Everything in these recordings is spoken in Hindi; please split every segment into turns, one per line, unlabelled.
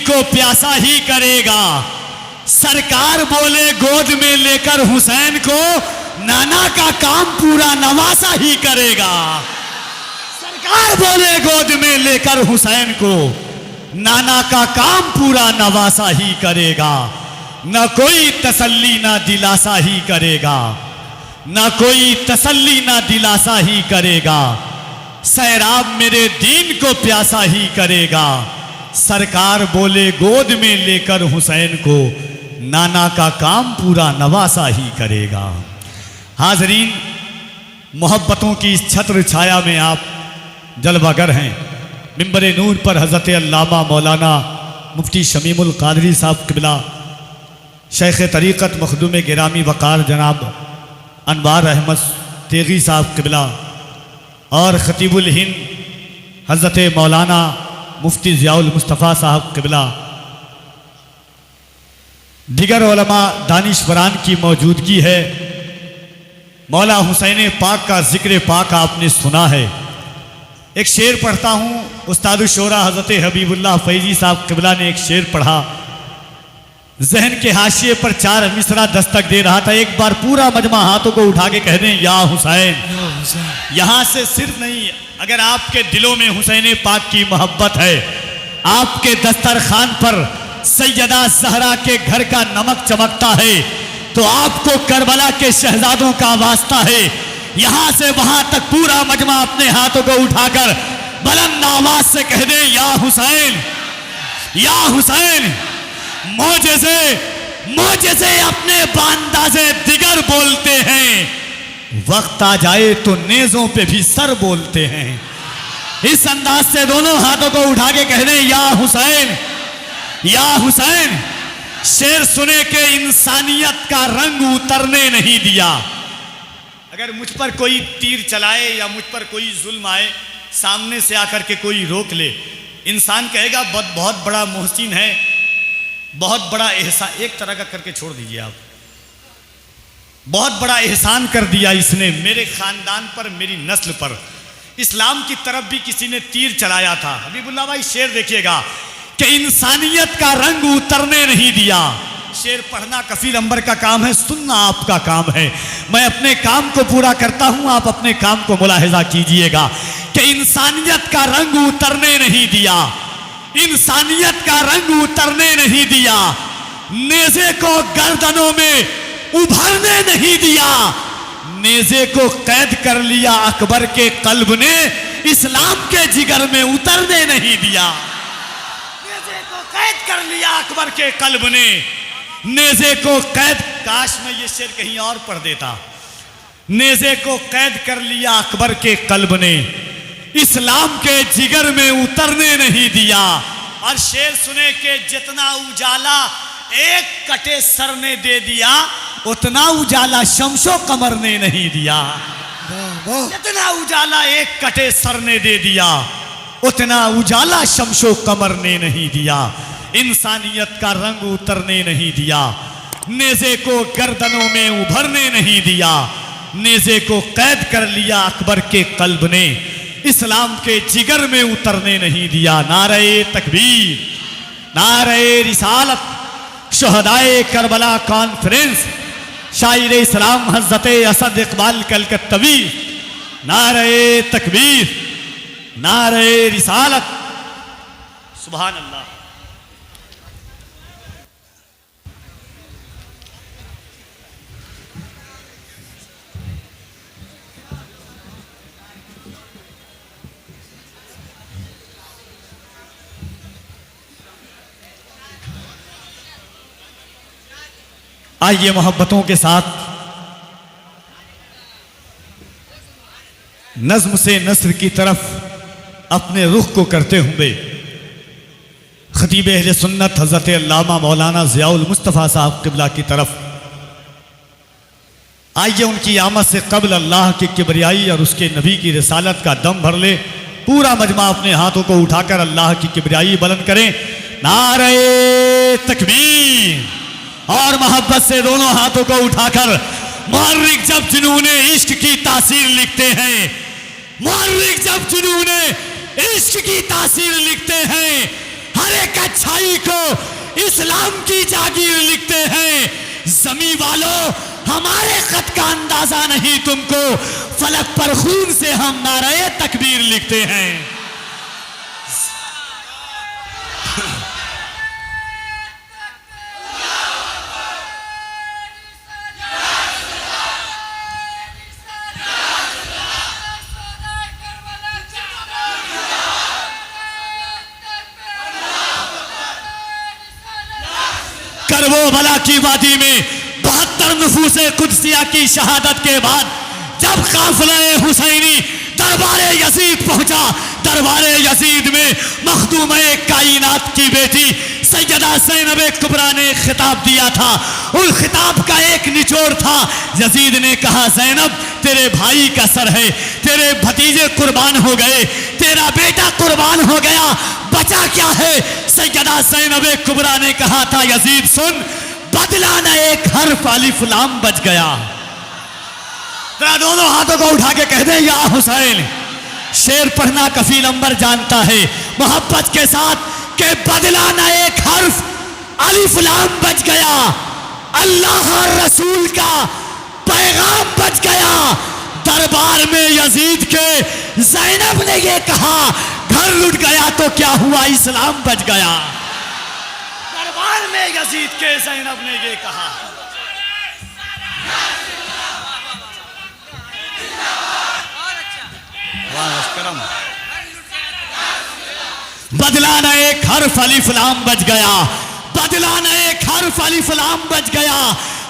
को प्यासा ही करेगा। सरकार बोले गोद में लेकर हुसैन को, नाना का काम पूरा नवासा ही करेगा। सरकार बोले गोद में लेकर हुसैन को, नाना का काम पूरा नवासा ही करेगा। न कोई तसल्ली ना दिलासा ही करेगा, न कोई तसल्ली ना दिलासा ही करेगा। सैराब मेरे दीन को प्यासा ही करेगा। सरकार बोले गोद में लेकर हुसैन को, नाना का काम पूरा नवासा ही करेगा। हाजरीन, मोहब्बतों की इस छत्र छाया में आप जलवागर हैं। मिंबर नूर पर हज़रत अल्लामा मौलाना मुफ्ती शमीमुल कादरी साहब क़िबला, शेख तरीक़त मखदूम गिरामी वक़ार जनाब अनवार अहमद तेगी साहब क़िबला और ख़तीबुल हिंद हज़रत मौलाना मुफ्ती ज़ियाउल मुस्तफ़ा साहब क़िबला, दिगर उलमा दानिशवरान की मौजूदगी है। मौला हुसैन पाक का ज़िक्र पाक आपने सुना है। एक शेर पढ़ता हूँ, उस्ताद शोरा हज़रत हबीबुल्लाह फैज़ी साहब क़िबला ने एक शेर पढ़ा, जहन के हाशिए पर 4 मिसरा दस्तक दे रहा था। एक बार पूरा मजमा हाथों को उठा के कह दें, या हुसैन। यहाँ से सिर्फ नहीं, अगर आपके दिलों में हुसैन पाक की मोहब्बत है, आपके दस्तरखान पर सैयदा ज़हरा के घर का नमक चमकता है, तो आपको करबला के शहजादों का वास्ता है। यहाँ से वहाँ तक पूरा मजमा अपने हाथों को उठाकर बुलंद आवाज से कह दे, या हुसैन, या हुसैन। मोजेज़े अपने बांदाज़े दिगर बोलते हैं, वक्त आ जाए तो नेज़ों पे भी सर बोलते हैं। इस अंदाज से दोनों हाथों को उठा के कह दें, या हुसैन, या हुसैन। शेर सुने के इंसानियत का रंग उतरने नहीं दिया। अगर मुझ पर कोई तीर चलाए या मुझ पर कोई जुल्म आए, सामने से आकर के कोई रोक ले, इंसान कहेगा बहुत बड़ा मोहसिन है, बहुत बड़ा एहसान, एक तरह का करके छोड़ दीजिए आप, बहुत बड़ा एहसान कर दिया इसने मेरे खानदान पर, मेरी नस्ल पर। इस्लाम की तरफ भी किसी ने तीर चलाया था। हबीबुल्लाह भाई शेर देखिएगा कि इंसानियत का रंग उतरने नहीं दिया। शेर पढ़ना कफील अंबर का काम है, सुनना आपका काम है। मैं अपने काम को पूरा करता हूं, आप अपने काम को मुलाहिजा कीजिएगा कि इंसानियत का रंग उतरने नहीं दिया, इंसानियत का रंग उतरने नहीं दिया, नेज़े को गर्दनों में उभरने नहीं दिया। नेज़े को कैद कर लिया अकबर के कल्ब ने, इस्लाम के जिगर में उतरने नहीं दिया। नेज़े को कैद कर लिया अकबर के कल्ब ने, नेज़े को कैद, काश मैं ये शेर कहीं और पढ़ देता। नेज़े को कैद कर लिया अकबर के कल्ब ने, इस्लाम के जिगर में उतरने नहीं दिया। और शेर सुने के जितना उजाला एक कटे सर ने दे दिया, उतना उजाला शमशो कमर ने नहीं दिया। जितना उजाला एक कटे सर ने दे दिया, उतना उजाला शमशो कमर ने नहीं दिया। इंसानियत का रंग उतरने नहीं दिया, नेज़े को गर्दनों में उभरने नहीं दिया, नेज़े को कैद कर लिया अकबर के कल्ब ने, इस्लाम के जिगर में उतरने नहीं दिया। नारे तकबीर, नारे रिसालत, शहदाए करबला कॉन्फ्रेंस, शायर इस्लाम हज़रत असद इकबाल कलकत्तवी, नारे तकबीर, नारे रिसालत, सुभान अल्लाह। आइए मोहब्बतों के साथ नज्म से नस्र की तरफ अपने रुख को करते हुए खतीब अहले सुन्नत हज़रत अल्लामा मौलाना ज़ियाउल मुस्तफ़ा साहब क़िबला की तरफ आइए उनकी आमद से कबल अल्लाह की किबरियाई और उसके नबी की रिसालत का दम भर ले। पूरा मजमा अपने हाथों को उठाकर अल्लाह की किबरियाई बुलंद करें। नारे तकबीर, और मोहब्बत से दोनों हाथों को उठाकर मुहर्रिक जब जुनूने इश्क की तासीर लिखते हैं, मुहर्रिक जब जुनूने इश्क की तासीर लिखते हैं, हर एक अच्छाई को इस्लाम की जागीर लिखते हैं। जमी वालों, हमारे खत का अंदाजा नहीं तुमको, फलक पर खून से हम नारे तकबीर लिखते हैं। करबो भला की वादी में 72 नफूसे कुदसिया की शहादत के बाद जब काफिला हुसैनी दरबारे यजीद पहुंचा, दरबारे यजीद में मखदूमे कायनात की बेटी सैयदा ज़ैनब कुबरा ने खिताब दिया था। उस खिताब का एक निचोड़ था, यजीद ने कहा ज़ैनब तेरे भाई का सर है, तेरे भतीजे कुर्बान हो गए, तेरा बेटा कुर्बान हो गया, बचा क्या है? सैयदा ज़ैनब कुबरा ने कहा था यजीद सुन, बदला न एक हर्फ अलिफ लाम बच गया। तेरा दोनों हाथों को उठा के कह दे या हुसैन। शेर पढ़ना कफील अंबर जानता है मोहब्बत के साथ के बदला न एक हर्फ अलिफ लाम बच गया, अल्लाह रसूल का पैगाम बच गया। दरबार में यजीद के ज़ैनब ने ये कहा घर लुट गया तो क्या हुआ, इस्लाम बच गया। दरबार में यजीद के ज़ैनब ने ये कहा। बदला न एक हर्फ अलिफ लाम बच गया, बदला न एक हर्फ अलिफ लाम बच गया,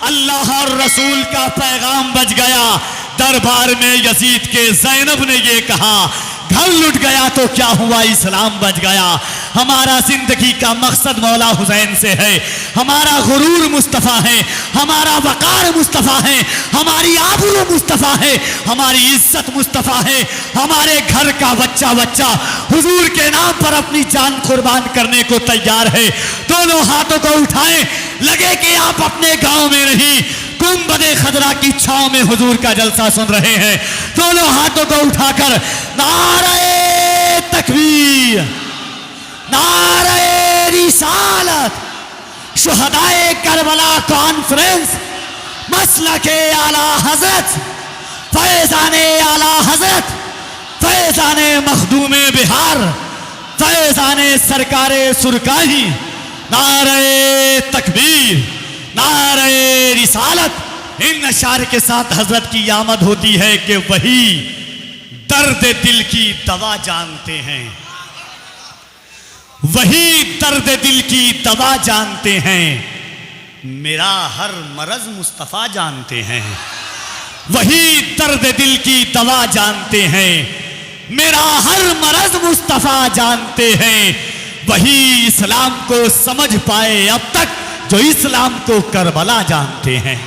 अल्लाह और रसूल का पैगाम बच गया। दरबार में यजीद के ज़ैनब ने ये कहा घर लुट गया तो क्या हुआ, इस्लाम बच गया। हमारा जिंदगी का मकसद मौला हुसैन से है, हमारा गुरूर मुस्तफ़ा है, हमारा वकार मुस्तफ़ा है, हमारी आबरू मुस्तफ़ा है, हमारी इज्जत मुस्तफ़ा है। हमारे घर का बच्चा बच्चा हुजूर के नाम पर अपनी जान कुर्बान करने को तैयार है। दोनों हाथों को उठाएं, लगे कि आप अपने गांव में नहीं गुंबदे खदरा की छांव में हुजूर का जलसा सुन रहे हैं। दोनों हाथों को उठाकर नारे तकबीर, नारे रिसालत, शुहदाए करबला कॉन्फ्रेंस, मसलके आला हजरत, फैजाने आला हजरत, फैजाने मखदूमे बिहार, फैजाने सरकारे सुरकाही, नारे तकबीर, नारे रिसालत। इन अशार के साथ हजरत की आमद होती है कि वही दर्द दिल की दवा जानते हैं, वही दर्द दिल की दवा जानते हैं। मेरा हर मरज मुस्तफ़ा जानते हैं, वही दर्द दिल की दवा जानते हैं। मेरा हर मरज मुस्तफ़ा जानते हैं, वही इस्लाम को समझ पाए अब तक जो इस्लाम को करबला जानते हैं।